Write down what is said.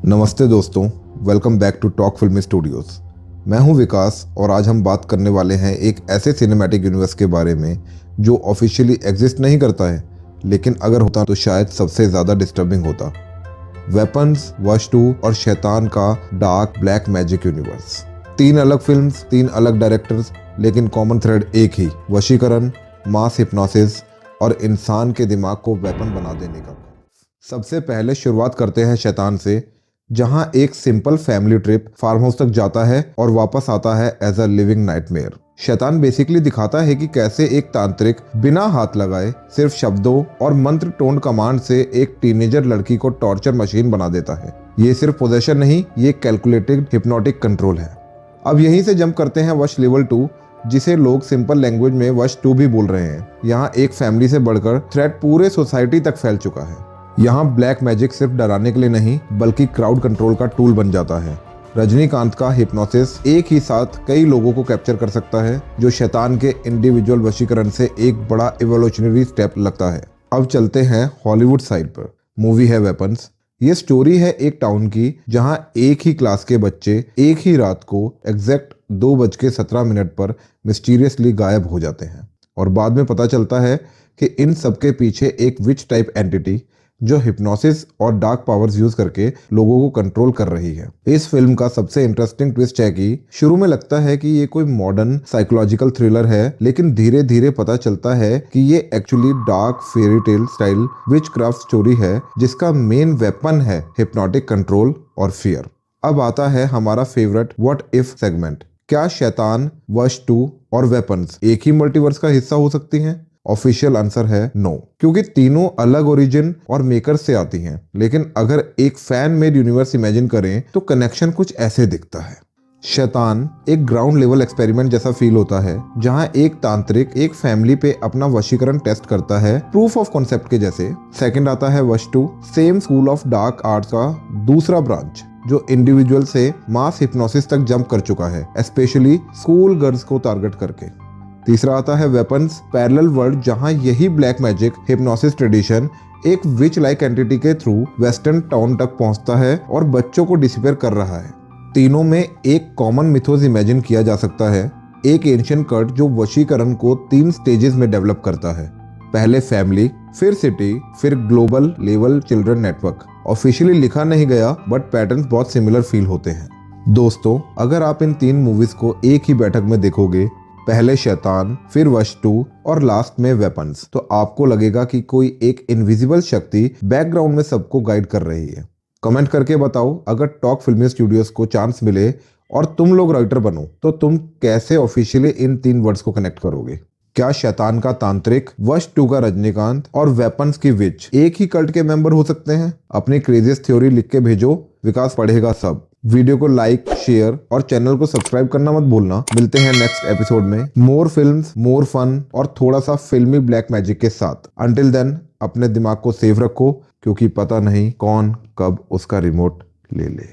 नमस्ते दोस्तों, welcome back to talk फिल्मी स्टूडियोज। मैं हूं विकास और आज हम बात करने वाले हैं एक ऐसे सिनेमैटिक यूनिवर्स के बारे में जो ऑफिशियली एग्जिस्ट नहीं करता है, लेकिन अगर होता तो शायद सबसे ज़्यादा डिस्टर्बिंग होता। वेपन्स, वश 2 और शैतान का डार्क ब्लैक मैजिक यूनिवर्स। 3 अलग फिल्म्स, 3 अलग डायरेक्टर्स, लेकिन कॉमन थ्रेड एक ही, वशीकरण, मास हिप्नोसिस और इंसान के दिमाग को वेपन बना देने का। सबसे पहले शुरुआत करते हैं शैतान से, जहां एक simple family trip farm house तक जाता है और वापस आता है as a living nightmare. Shaitaan basically दिखाता है कि कैसे एक तांत्रिक बिना हाथ लगाए सिर्फ शब्दों और मंत्र टोन कमांड से एक टीनेजर लड़की को टॉर्चर मशीन बना देता है। ये सिर्फ पोजेशन नहीं, ये कैलकुलेटेड हिप्नोटिक कंट्रोल है। अब यहीं से जंप करते हैं वश लेवल 2, जिसे लोग सिंपल लैंग्वेज में वश 2 भी बोल रहे हैं। यहाँ एक फैमिली से बढ़कर थ्रेट पूरे सोसाइटी तक फैल चुका है। यहाँ ब्लैक मैजिक सिर्फ डराने के लिए नहीं, बल्कि क्राउड कंट्रोल का टूल बन जाता है। रजनीकांत का हिप्नोसिस एक ही साथ कई लोगों को कैप्चर कर सकता है, जो शैतान के इंडिविजुअल वशीकरण से एक बड़ा इवोल्यूशनरी स्टेप लगता है। अब चलते हैं हॉलीवुड साइड पर। मूवी है वेपन्स। ये स्टोरी है एक टाउन की, जहां एक ही क्लास के बच्चे एक ही रात को एग्जैक्ट 2:17 पर मिस्टीरियसली गायब हो जाते हैं और बाद में पता चलता है कि इन सबके पीछे एक विच टाइप एंटिटी जो हिप्नोसिस और डार्क पावर्स यूज करके लोगों को कंट्रोल कर रही है। इस फिल्म का सबसे इंटरेस्टिंग ट्विस्ट है कि शुरू में लगता है कि ये कोई मॉडर्न साइकोलॉजिकल थ्रिलर है, लेकिन धीरे धीरे पता चलता है कि ये actually dark fairy tale style which craft story है, जिसका मेन वेपन है हिप्नोटिक कंट्रोल और फियर। अब आता है हमारा फेवरेट व्हाट इफ सेगमेंट। क्या शैतान, वश 2 और वेपन्स एक ही मल्टीवर्स का हिस्सा हो सकती हैं? ऑफिशियल आंसर है नो, क्योंकि तीनों अलग ओरिजिन और मेकर से आती हैं। लेकिन अगर एक फैन मेड यूनिवर्स इमेजिन करें तो कनेक्शन कुछ ऐसे दिखता है। शैतान एक ग्राउंड लेवल एक्सपेरिमेंट जैसा फील होता है, जहां एक तांत्रिक एक फैमिली पे अपना वशीकरण टेस्ट करता है, प्रूफ ऑफ कॉन्सेप्ट के जैसे। सेकंड आता है वश 2, same school of dark arts का दूसरा ब्रांच, जो इंडिविजुअल से मास हिप्नोसिस तक जंप कर चुका है, स्पेशली स्कूल गर्ल्स को टारगेट करके। तीसरा आता है वेपन्स, पैरेलल वर्ल्ड, जहां यही ब्लैक मैजिक हिप्नोसिस ट्रेडिशन एक विच लाइक एंटिटी के थ्रू वेस्टर्न टाउन तक पहुंचता है और बच्चों को डिसिपेयर कर रहा है। तीनों में एक कॉमन मिथोस इमेजिन किया जा सकता है, एक एंशिएंट कल्ट जो वशीकरण को 3 स्टेजेस में डेवलप करता है। पहले फैमिली, फिर सिटी, फिर global level children network. Officially लिखा नहीं गया, बट पैटर्न्स बहुत सिमिलर फील होते हैं। दोस्तों, अगर आप इन 3 मूवीज को एक ही बैठक में देखोगे, पहले शैतान, फिर वश 2 और लास्ट में वेपन्स, तो आपको लगेगा कि कोई एक इनविजिबल शक्ति बैकग्राउंड में सबको गाइड कर रही है। कमेंट करके बताओ, अगर टॉक फिल्मी स्टूडियोज को चांस मिले और तुम लोग राइटर बनो, तो तुम कैसे ऑफिशियली इन 3 वर्ड्स को कनेक्ट करोगे? क्या शैतान का तांत्रिक, वश 2 का रजनीकांत और वेपन्स की विच एक ही कल्ट के मेंबर हो सकते हैं? अपनी क्रेजीएस्ट थ्योरी लिख के भेजो, विकास पढ़ेगा सब। वीडियो को लाइक, शेयर और चैनल को सब्सक्राइब करना मत भूलना। मिलते हैं नेक्स्ट एपिसोड में मोर फिल्म्स, मोर फन और थोड़ा सा फिल्मी ब्लैक मैजिक के साथ। अंटिल देन, अपने दिमाग को सेफ रखो, क्योंकि पता नहीं कौन कब उसका रिमोट ले ले।